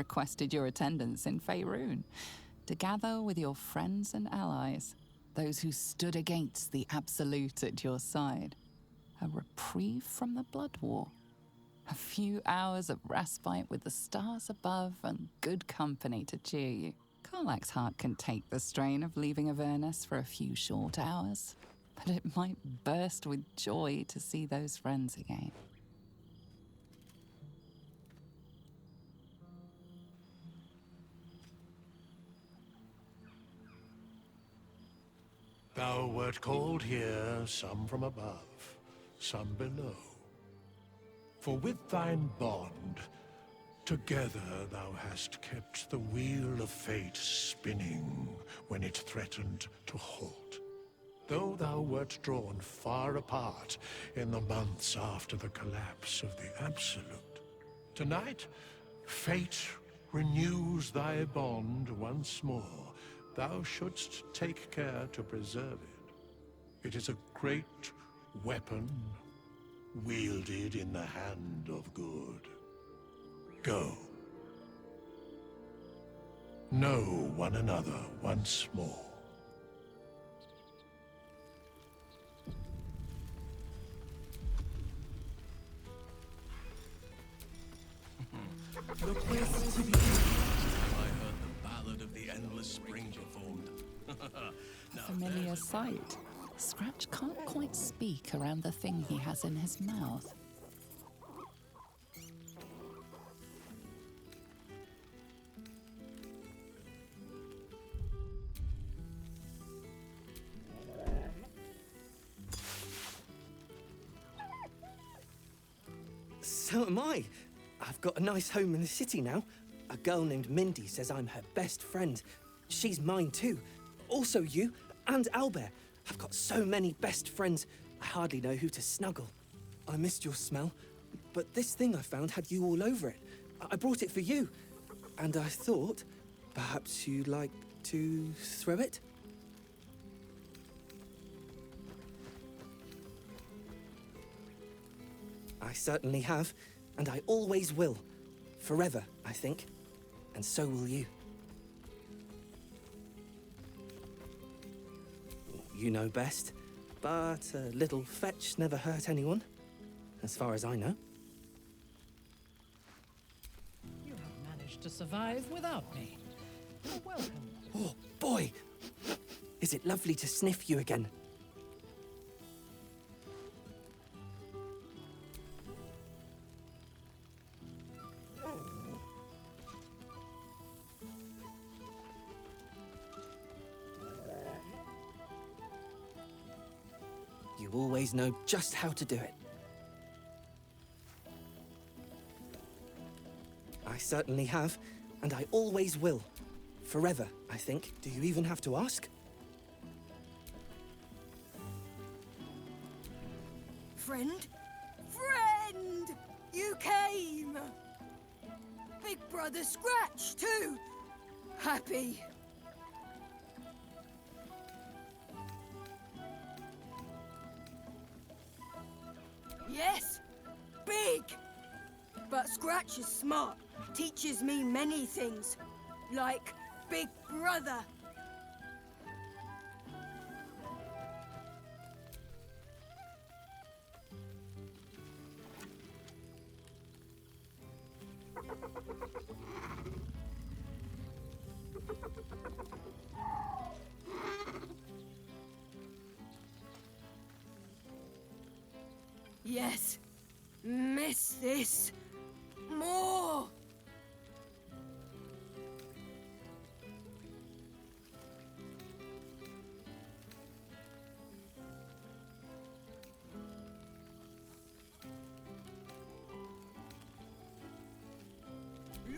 requested your attendance in Faerun to gather with your friends and allies, those who stood against the Absolute at your side. A reprieve from the Blood War. A few hours of respite with the stars above and good company to cheer you. Karlach's heart can take the strain of leaving Avernus for a few short hours, but it might burst with joy to see those friends again. Thou wert called here, some from above, some below. For with thine bond, together thou hast kept the wheel of fate spinning when it threatened to halt. Though thou wert drawn far apart in the months after the collapse of the Absolute, tonight, fate renews thy bond once more. Thou shouldst take care to preserve it. It is a great weapon, wielded in the hand of good. Go. Know one another once more. The quest to be. I heard the ballad of the endless spring performed. A familiar sight. Scratch can't quite speak around the thing he has in his mouth. So am I. I've got a nice home in the city now. A girl named Mindy says I'm her best friend. She's mine too. Also you, and Albert. I've got so many best friends, I hardly know who to snuggle. I missed your smell, but this thing I found had you all over it. I brought it for you. And I thought, perhaps you'd like to throw it? I certainly have, and I always will. Forever, I think. And so will you. You know best, but a little fetch never hurt anyone, as far as I know. You have managed to survive without me. You're welcome. Oh, boy! Is it lovely to sniff you again? You always know just how to do it. I certainly have, and I always will. Forever, I think. Do you even have to ask? Friend? Friend! You came! Big Brother Scratch, too! Happy. Yes, big! But Scratch is smart, teaches me many things, like Big Brother. Yes, miss this more.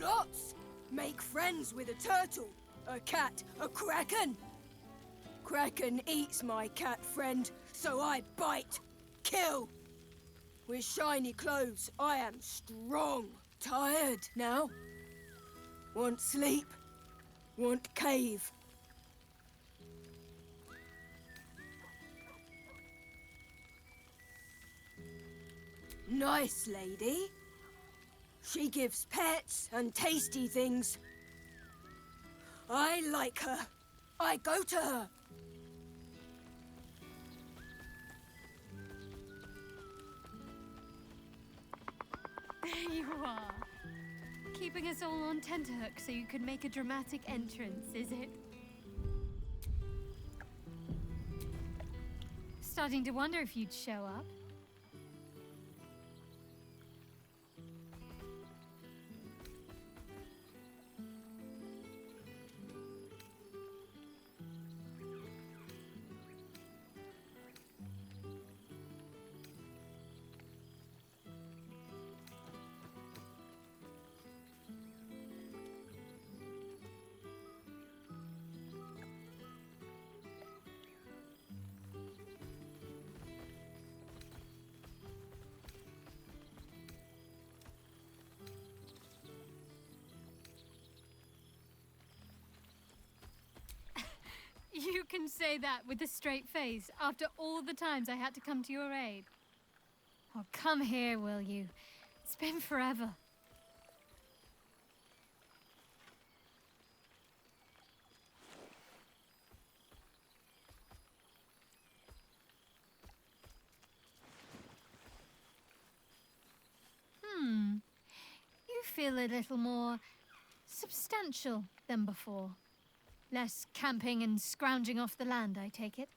Lots. Make friends with a turtle, a cat, a kraken. Kraken eats my cat friend, so I bite, kill. With shiny clothes, I am strong. Tired now. Want sleep. Want cave. Nice lady. She gives pets and tasty things. I like her. I go to her. There you are. Keeping us all on tenterhooks so you could make a dramatic entrance, is it? Starting to wonder if you'd show up. You can say that with a straight face after all the times I had to come to your aid. Oh, come here, will you? It's been forever. You feel a little more substantial than before. Less camping and scrounging off the land, I take it.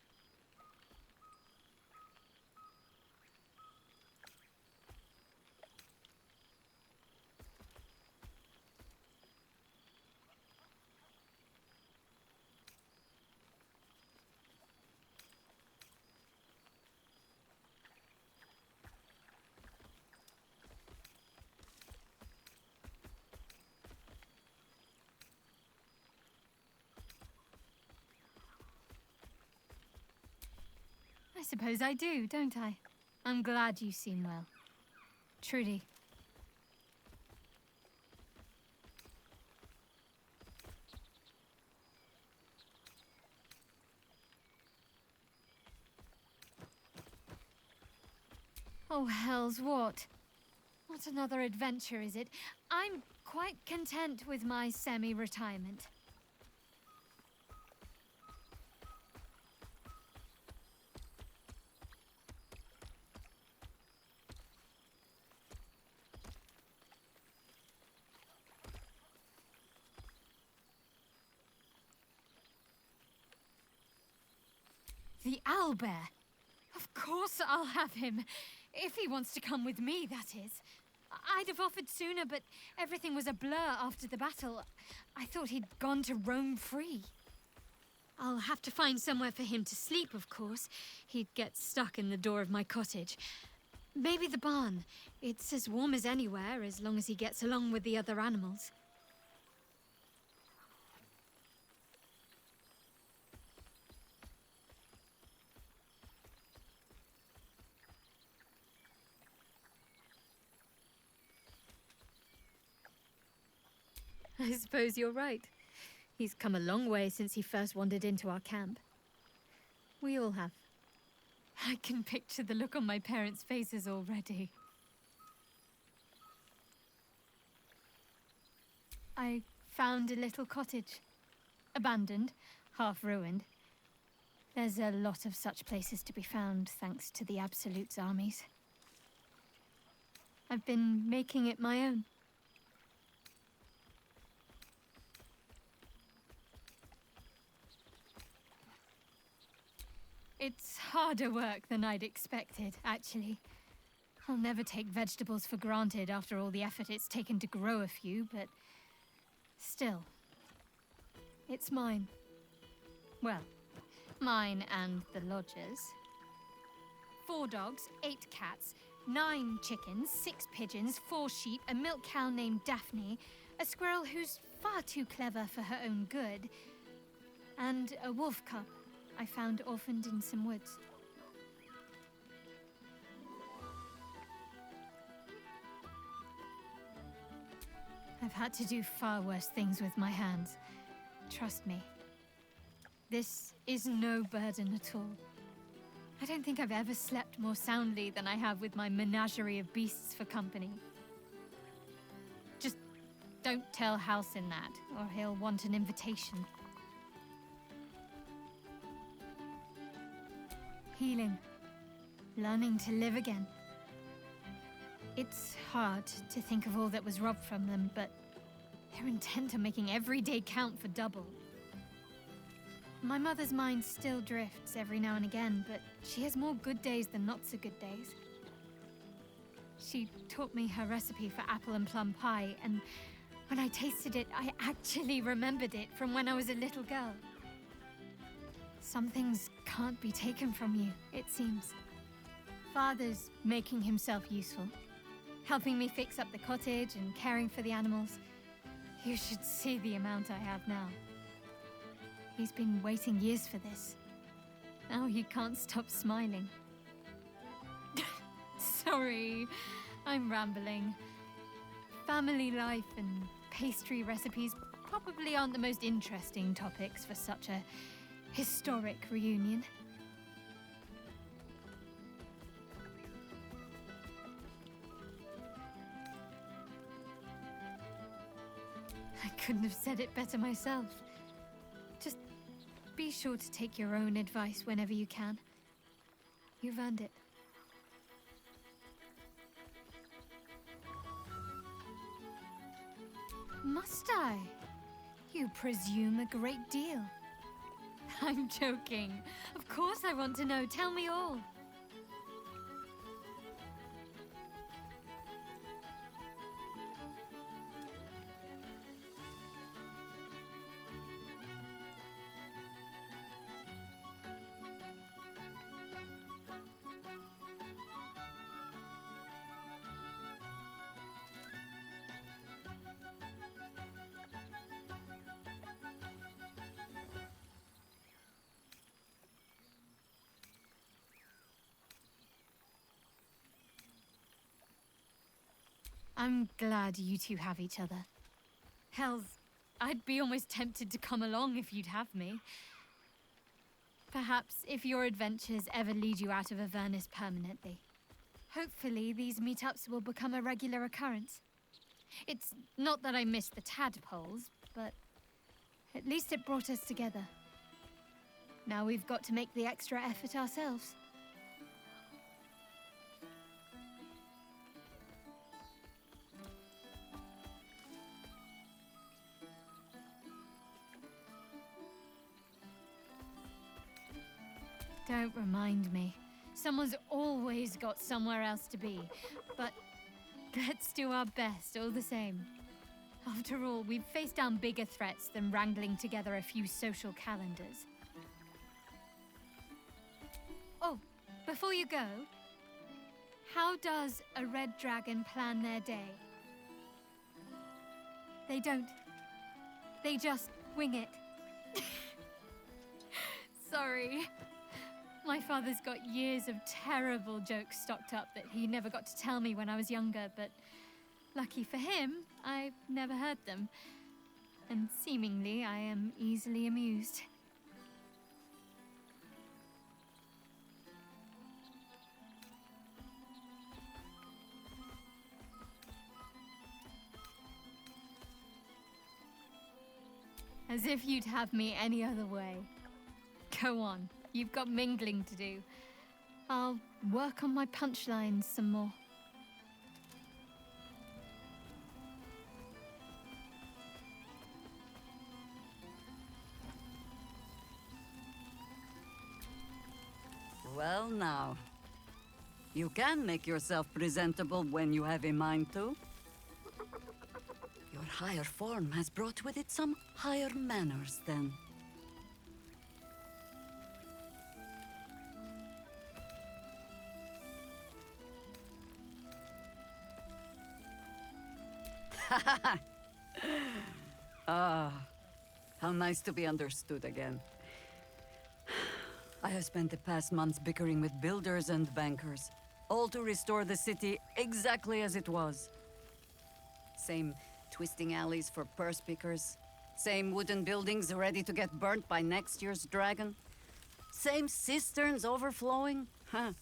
I suppose I do, don't I? I'm glad you seem well. Trudy. Oh, hells, what? Not another adventure, is it? I'm quite content with my semi-retirement. The owlbear? Of course I'll have him. If he wants to come with me, that is. I'd have offered sooner, but everything was a blur after the battle. I thought he'd gone to roam free. I'll have to find somewhere for him to sleep, of course. He'd get stuck in the door of my cottage. Maybe the barn. It's as warm as anywhere, as long as he gets along with the other animals. I suppose you're right. He's come a long way since he first wandered into our camp. We all have. I can picture the look on my parents' faces already. I found a little cottage. Abandoned, half ruined. There's a lot of such places to be found, thanks to the Absolute's armies. I've been making it my own. It's harder work than I'd expected, actually. I'll never take vegetables for granted after all the effort it's taken to grow a few, but still, it's mine. Well, mine and the lodger's. 4 dogs, 8 cats, 9 chickens, 6 pigeons, 4 sheep, a milk cow named Daphne, a squirrel who's far too clever for her own good, and a wolf cub I found orphaned in some woods. I've had to do far worse things with my hands. Trust me. This is no burden at all. I don't think I've ever slept more soundly than I have with my menagerie of beasts for company. Don't tell Halsin that, or he'll want an invitation. Healing. Learning to live again. It's hard to think of all that was robbed from them, but they're intent on making every day count for double. My mother's mind still drifts every now and again, but she has more good days than not so good days. She taught me her recipe for apple and plum pie, and when I tasted it, I actually remembered it from when I was a little girl. Some things can't be taken from you, it seems. Father's making himself useful, helping me fix up the cottage and caring for the animals. You should see the amount I have now. He's been waiting years for this. Now he can't stop smiling. Sorry, I'm rambling. Family life and pastry recipes probably aren't the most interesting topics for such a historic reunion. I couldn't have said it better myself. Just be sure to take your own advice whenever you can. You've earned it. Must I? You presume a great deal. I'm joking. Of course I want to know. Tell me all. I'm glad you two have each other. Hells, I'd be almost tempted to come along if you'd have me. Perhaps if your adventures ever lead you out of Avernus permanently. Hopefully these meetups will become a regular occurrence. It's not that I miss the tadpoles, but at least it brought us together. Now we've got to make the extra effort ourselves. Don't remind me. Someone's always got somewhere else to be. But let's do our best all the same. After all, we've faced down bigger threats than wrangling together a few social calendars. Oh, before you go, how does a red dragon plan their day? They don't. They just wing it. Sorry. My father's got years of terrible jokes stocked up that he never got to tell me when I was younger, but lucky for him, I've never heard them. And seemingly, I am easily amused. As if you'd have me any other way. Go on. You've got mingling to do. I'll work on my punchlines some more. Well now, you can make yourself presentable when you have a mind to. Your higher form has brought with it some higher manners, then. Ah, how nice to be understood again. I have spent the past months bickering with builders and bankers, all to restore the city exactly as it was. Same twisting alleys for purse pickers, same wooden buildings ready to get burnt by next year's dragon, same cisterns overflowing. Huh.